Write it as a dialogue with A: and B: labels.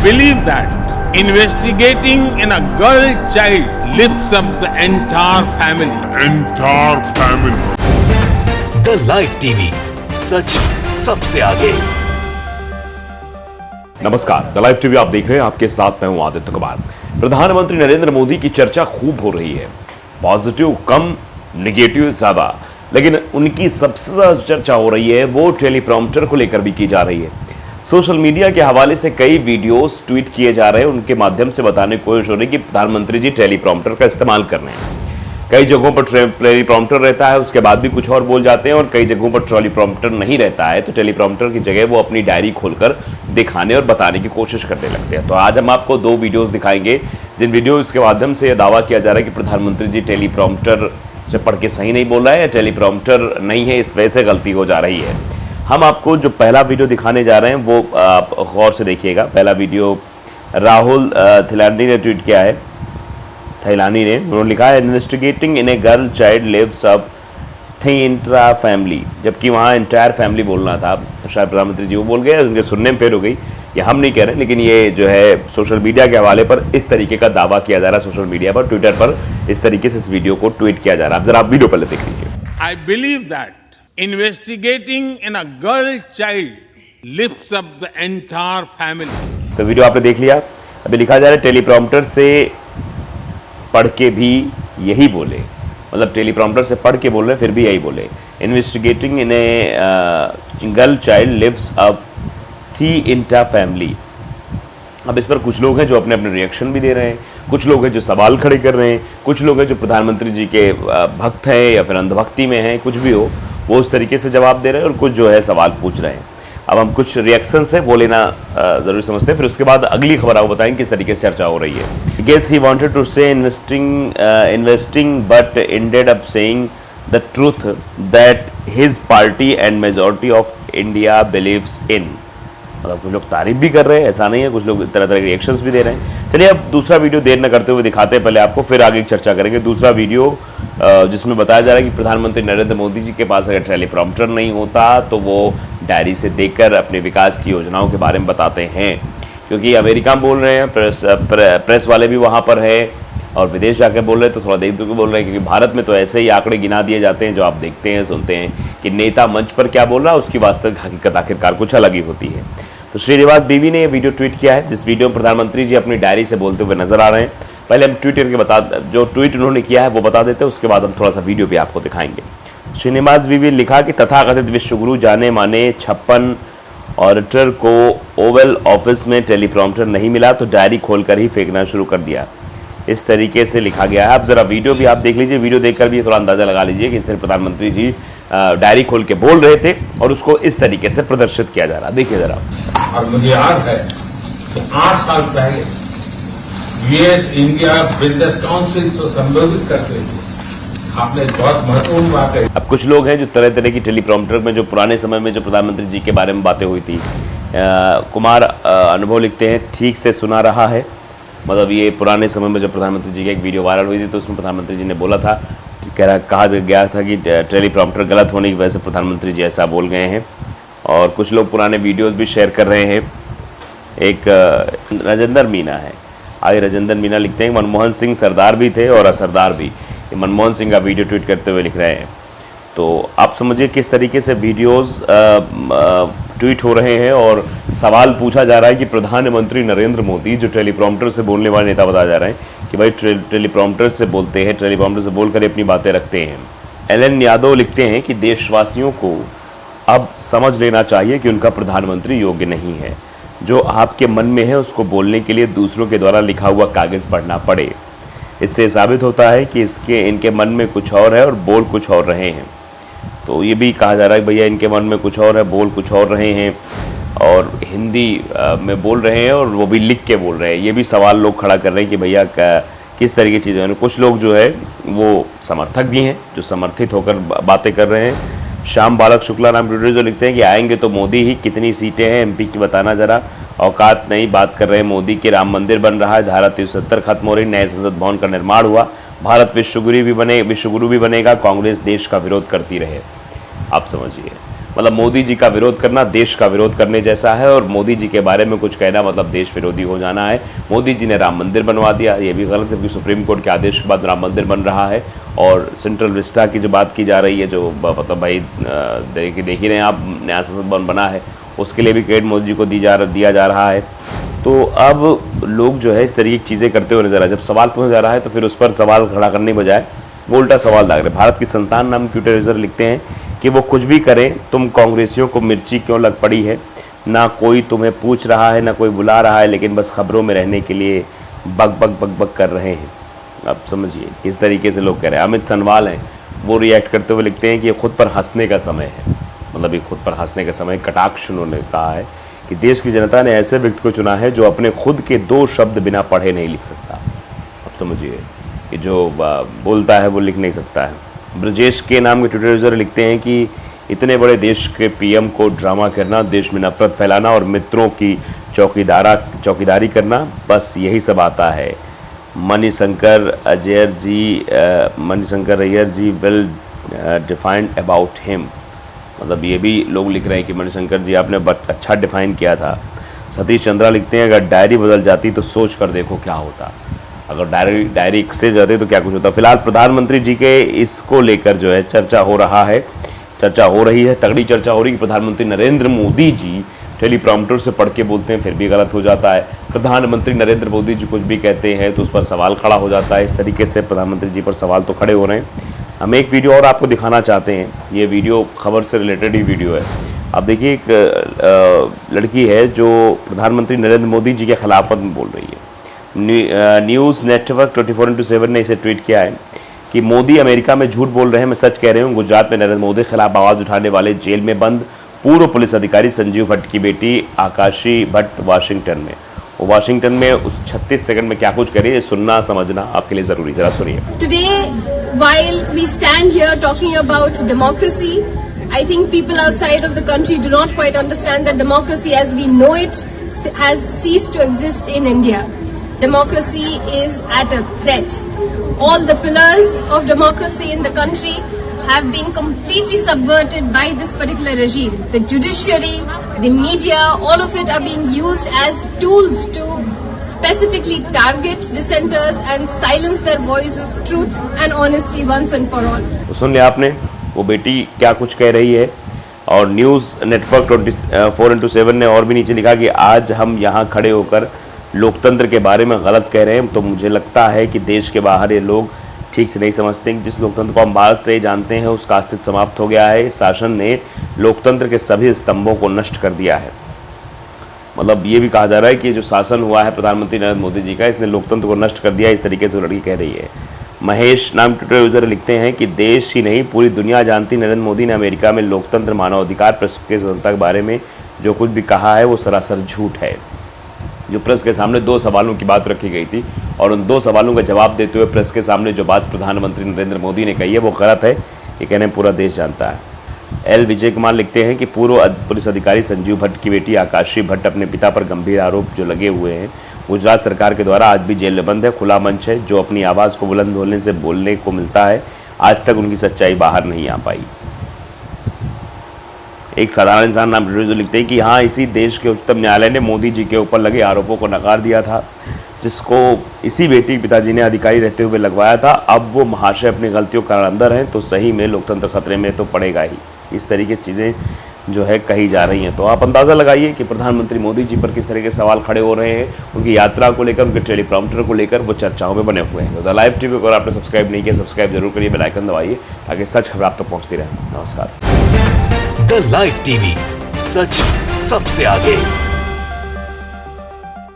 A: believe that investigating in a girl child lifts up the entire family.
B: The live TV, सच सबसे आगे।
C: नमस्कार, the live TV आप देख रहे हैं। आपके साथ मैं हूं आदित्य कुमार। प्रधानमंत्री नरेंद्र मोदी की चर्चा खूब हो रही है, पॉजिटिव कम, नेगेटिव ज्यादा, लेकिन उनकी सबसे ज्यादा चर्चा हो रही है वो टेलीप्रॉम्प्टर को लेकर भी की जा रही है। सोशल मीडिया के हवाले से कई वीडियोस ट्वीट किए जा रहे हैं, उनके माध्यम से बताने की कोशिश हो रही है कि प्रधानमंत्री जी टेलीप्रॉम्प्टर का इस्तेमाल कर रहे हैं। कई जगहों पर टेलीप्रॉम्प्टर रहता है, उसके बाद भी कुछ और बोल जाते हैं, और कई जगहों पर टेलीप्रॉम्प्टर नहीं रहता है, तो टेलीप्रॉम्प्टर की जगह वो अपनी डायरी खोलकर दिखाने और बताने की कोशिश करने लगते हैं। तो आज हम आपको दो वीडियोस दिखाएंगे, जिन वीडियोस के माध्यम से यह दावा किया जा रहा है कि प्रधानमंत्री जी टेलीप्रॉम्प्टर से पढ़ के सही नहीं बोल रहा है या टेलीप्रॉम्प्टर नहीं है, इस वजह से गलती हो जा रही है। हम आपको जो पहला वीडियो दिखाने जा रहे हैं वो आप गौर से देखिएगा। पहला वीडियो राहुल थिलानी ने ट्वीट किया है। थैलानी ने उन्होंने लिखा है, investigating in a girl child lives up the intra family, जबकि वहाँ इंटायर फैमिली बोलना था, शायद प्रधानमंत्री जी वो बोल गए, उनके सुनने में फेर हो गई। ये हम नहीं कह रहे, लेकिन ये जो है सोशल मीडिया के हवाले पर इस तरीके का दावा किया जा रहा है। सोशल मीडिया पर, ट्विटर पर इस तरीके से इस वीडियो को ट्वीट किया जा रहा है। जरा आप वीडियो पहले देख लीजिए।
A: I believe that investigating in a girl child lifts up the entire family.
C: तो वीडियो आपने देख लिया। अभी लिखा जा रहा है टेलीप्रॉम्प्टर से पढ़ के भी यही बोले, मतलब टेलीप्रॉम्प्टर से पढ़ के बोल रहे फिर भी यही बोले। Investigating in a girl child lives up the intra family. अब इस पर कुछ लोग हैं जो अपने अपने रिएक्शन भी दे रहे हैं, कुछ लोग हैं जो सवाल खड़े कर रहे हैं, कुछ लोग हैं जो प्रधानमंत्री जी के भक्त हैं या फिर अंधभक्ति में हैं, कुछ भी हो वो उस तरीके से जवाब दे रहे हैं, और कुछ जो है सवाल पूछ रहे हैं। अब हम कुछ रिएक्शन है वो लेना ज़रूरी समझते हैं, फिर उसके बाद अगली खबर आपको बताएंगे किस तरीके से चर्चा हो रही है। गेस ही वांटेड टू से investing but ended up saying the truth that his party and majority of India believes in. मतलब कुछ लोग तारीफ भी कर रहे हैं, ऐसा नहीं है, कुछ लोग तरह तरह के रिएक्शंस भी दे रहे हैं। चलिए अब दूसरा वीडियो देर न करते हुए दिखाते हैं पहले आपको, फिर आगे चर्चा करेंगे। दूसरा वीडियो जिसमें बताया जा रहा है कि प्रधानमंत्री नरेंद्र मोदी जी के पास अगर टेलीप्रॉम्प्टर नहीं होता तो वो डायरी से देखकर अपने विकास की योजनाओं के बारे में बताते हैं, क्योंकि अमेरिका में बोल रहे हैं, प्रेस वाले भी वहाँ पर है, और विदेश जाकर बोल रहे हैं तो थोड़ा देख के बोल रहे हैं, क्योंकि भारत में तो ऐसे ही आंकड़े गिना दिए जाते हैं जो आप देखते हैं सुनते हैं कि नेता मंच पर क्या बोल रहा है, उसकी वास्तविक हकीकत आखिरकार कुछ अलग ही होती है। तो श्रीनिवास बीवी ने ये वीडियो ट्वीट किया है, जिस वीडियो में प्रधानमंत्री जी अपनी डायरी से बोलते हुए नजर आ रहे हैं। पहले हम ट्वीट करके जो ट्वीट उन्होंने किया है वो बता देते हैं, उसके बाद हम थोड़ा सा वीडियो भी आपको दिखाएंगे। श्रीनिवास बीवी ने लिखा कि तथाकथित विश्वगुरु जाने माने 56 ऑडिटर को ओवल ऑफिस में टेलीप्रॉम्प्टर नहीं मिला तो डायरी खोलकर ही फेंकना शुरू कर दिया। इस तरीके से लिखा गया है। आप जरा वीडियो भी आप देख लीजिए, वीडियो देखकर भी थोड़ा अंदाजा लगा लीजिए कि इस तरह प्रधानमंत्री जी डायरी खोल के बोल रहे थे और उसको इस तरीके से प्रदर्शित किया जा रहा। देखिए जरा।
D: और मुझे याद है कि 8 साल पहले यूएस इंडिया बिजनेस काउंसिल को संबोधित करते हुए आपने बहुत महत्वपूर्ण बात है।
C: अब कुछ लोग हैं जो तरह तरह की टेलीप्रॉम्प्टर में जो पुराने समय में जो प्रधानमंत्री जी के बारे में बातें हुई थी, कुमार अनुभव लिखते हैं ठीक से सुना रहा है। मतलब ये पुराने समय में जब प्रधानमंत्री जी की एक वीडियो वायरल हुई थी तो उसमें प्रधानमंत्री जी ने बोला था, कहा गया था कि टेलीप्रॉम्प्टर गलत होने की वजह से प्रधानमंत्री जी ऐसा बोल गए हैं। और कुछ लोग पुराने वीडियोस भी शेयर कर रहे हैं। एक राजेंद्र मीना है, आगे राजेंद्र मीना लिखते हैं मनमोहन सिंह सरदार भी थे और असरदार भी। ये मनमोहन सिंह का वीडियो ट्वीट करते हुए लिख रहे हैं। तो आप समझिए किस तरीके से वीडियोस ट्वीट हो रहे हैं और सवाल पूछा जा रहा है कि प्रधानमंत्री नरेंद्र मोदी जो टेलीप्रॉम्प्टर से बोलने वाले नेता बताया जा रहे हैं कि भाई टेलीप्रॉम्प्टर से बोलते हैं, टेलीप्रॉम्प्टर से बोलकर अपनी बातें रखते हैं। एलन यादव लिखते हैं कि देशवासियों को अब समझ लेना चाहिए कि उनका प्रधानमंत्री योग्य नहीं है। जो आपके मन में है उसको बोलने के लिए दूसरों के द्वारा लिखा हुआ कागज़ पढ़ना पड़े। इससे साबित होता है कि इनके मन में कुछ और है और बोल कुछ और रहे हैं। तो ये भी कहा जा रहा है भैया इनके मन में कुछ और है, बोल कुछ और रहे हैं, और हिंदी में बोल रहे हैं और वो भी लिख के बोल रहे हैं। ये भी सवाल लोग खड़ा कर रहे हैं कि भैया किस तरह की चीज़ें। कुछ लोग जो है वो समर्थक भी हैं जो समर्थित होकर बातें कर रहे हैं। श्याम बालक शुक्ला नाम वीडियो जो लिखते हैं कि आएंगे तो मोदी ही, कितनी सीटें हैं एमपी की बताना जरा, औकात नहीं, बात कर रहे हैं मोदी के, राम मंदिर बन रहा है, धारा 370 खत्म हो रही, नए संसद भवन का निर्माण हुआ, भारत विश्वगुरु भी बनेगा, कांग्रेस देश का विरोध करती रहे। आप समझिए, मतलब मोदी जी का विरोध करना देश का विरोध करने जैसा है, और मोदी जी के बारे में कुछ कहना मतलब देश विरोधी हो जाना है। मोदी जी ने राम मंदिर बनवा दिया, ये भी गलत है, क्योंकि सुप्रीम कोर्ट के आदेश के बाद राम मंदिर बन रहा है। और सेंट्रल विस्टा की जो बात की जा रही है, जो मतलब भाई देख ही रहे हैं आप, नया संसद भवन बना है, उसके लिए भी क्रेडिट मोदी जी को दिया जा रहा है। तो अब लोग जो है इस तरीके की चीज़ें करते हुए नजर आ रहे हैं। जब सवाल पूछा जा रहा है तो फिर उस पर सवाल खड़ा करने के बजाय वो उल्टा सवाल दाग रहे। भारत की संतान नाम ट्विटर यूजर लिखते हैं कि वो कुछ भी करें, तुम कांग्रेसियों को मिर्ची क्यों लग पड़ी है, ना कोई तुम्हें पूछ रहा है ना कोई बुला रहा है, लेकिन बस खबरों में रहने के लिए बक कर रहे हैं। अब समझिए किस तरीके से लोग कह रहे हैं। अमित सनवाल हैं, वो रिएक्ट करते हुए लिखते हैं कि ये खुद पर हंसने का समय है, मतलब ये खुद पर हंसने का समय। कटाक्ष उन्होंने कहा है कि देश की जनता ने ऐसे व्यक्ति को चुना है जो अपने खुद के 2 शब्द बिना पढ़े नहीं लिख सकता। अब समझिए कि जो बोलता है वो लिख नहीं सकता है। ब्रजेश के नाम के ट्विटर यूजर लिखते हैं कि इतने बड़े देश के पीएम को ड्रामा करना, देश में नफरत फैलाना और मित्रों की चौकीदारी करना, बस यही सब आता है। मणिशंकर अय्यर जी वेल डिफाइंड अबाउट हिम, मतलब ये भी लोग लिख रहे हैं कि मणिशंकर जी आपने अच्छा डिफाइन किया था। सतीश चंद्रा लिखते हैं अगर डायरी बदल जाती तो सोच कर देखो क्या होता। अगर डायरी से जाते तो क्या कुछ होता। फिलहाल प्रधानमंत्री जी के इसको लेकर जो है चर्चा हो रही है, तगड़ी चर्चा हो रही है कि प्रधानमंत्री नरेंद्र मोदी जी टेलीप्रॉम्प्टर से पढ़ के बोलते हैं फिर भी गलत हो जाता है। प्रधानमंत्री नरेंद्र मोदी जी कुछ भी कहते हैं तो उस पर सवाल खड़ा हो जाता है। इस तरीके से प्रधानमंत्री जी पर सवाल तो खड़े हो रहे हैं। हम एक वीडियो और आपको दिखाना चाहते हैं, ये वीडियो खबर से रिलेटेड ही वीडियो है। अब देखिए एक लड़की है जो प्रधानमंत्री नरेंद्र मोदी जी के खिलाफत में बोल रही है। न्यूज़ नेटवर्क 24/7 ने इसे ट्वीट किया है कि मोदी अमेरिका में झूठ बोल रहे हैं, मैं सच कह रही हूँ। गुजरात में नरेंद्र मोदी के खिलाफ आवाज़ उठाने वाले जेल में बंद पूर्व पुलिस अधिकारी संजीव भट्ट की बेटी आकाशी भट्ट वाशिंगटन में। वो वाशिंगटन में उस 36 सेकंड में क्या कुछ करी है, सुनना समझना आपके लिए जरूरी। जरा सुनिए।
E: Today, while we stand here talking about democracy, I think people outside of the country do not quite understand that democracy as we know it has ceased to exist in India. Democracy is at a threat. All the pillars of democracy in the country have been completely subverted by this particular regime. The judiciary, the media, all of it are being used as tools to specifically target dissenters and silence their voice of truth and honesty once and for all.
C: तो सुन लिया आपने वो बेटी क्या कुछ कह रही है। और न्यूज़ नेटवर्क 24/7 ने और भी नीचे लिखा कि आज हम यहाँ खड़े होकर लोकतंत्र के बारे में गलत कह रहे हैं। तो मुझे लगता है कि देश के बाहर ये लोग ठीक से नहीं समझते कि जिस लोकतंत्र को हम भारत से ही जानते हैं उसका अस्तित्व समाप्त हो गया है। इस शासन ने लोकतंत्र के सभी स्तंभों को नष्ट कर दिया है। मतलब ये भी कहा जा रहा है कि जो शासन हुआ है प्रधानमंत्री नरेंद्र मोदी जी का, इसने लोकतंत्र को नष्ट कर दिया। इस तरीके से लड़की कह रही है। महेश नाम ट्विटर यूजर लिखते हैं कि देश ही नहीं पूरी दुनिया जानती नरेंद्र मोदी ने अमेरिका में लोकतंत्र, मानवाधिकार, प्रेस के स्वतंत्रता के बारे में जो कुछ भी कहा है वो सरासर झूठ है। जो प्रेस के सामने 2 सवालों की बात रखी गई थी और उन 2 सवालों का जवाब देते हुए प्रेस के सामने जो बात प्रधानमंत्री नरेंद्र मोदी ने कही है वो गलत है, ये कहने पूरा देश जानता है। एल विजय कुमार लिखते हैं कि पूर्व पुलिस अधिकारी संजीव भट्ट की बेटी आकाशी भट्ट अपने पिता पर गंभीर आरोप जो लगे हुए हैं गुजरात सरकार के द्वारा आज भी जेल में बंद है। खुला मंच है, जो अपनी आवाज़ को बुलंद होने से बोलने को मिलता है, आज तक उनकी सच्चाई बाहर नहीं आ पाई। एक साधारण इंसान नाम जो लिखते हैं कि हाँ, इसी देश के उच्चतम न्यायालय ने मोदी जी के ऊपर लगे आरोपों को नकार दिया था, जिसको इसी बेटी पिताजी ने अधिकारी रहते हुए लगवाया था। अब वो महाशय अपनी गलतियों के अंदर हैं तो सही में लोकतंत्र खतरे में तो पड़ेगा ही। इस तरीके की चीज़ें जो है कही जा रही हैं। तो आप अंदाज़ा लगाइए कि प्रधानमंत्री मोदी जी पर किस तरह के सवाल खड़े हो रहे हैं, उनकी यात्रा को लेकर, उनके टेलीप्रॉम्प्टर को लेकर वो चर्चाओं में बने हुए हैं। तो द लाइव टीवी को अगर आपने सब्सक्राइब नहीं किया, सब्सक्राइब जरूर करिए, बेल आइकन दबाइए ताकि सच खबर आप तक पहुँचती रहे। नमस्कार।
B: द लाइव टीवी, सच सबसे आगे।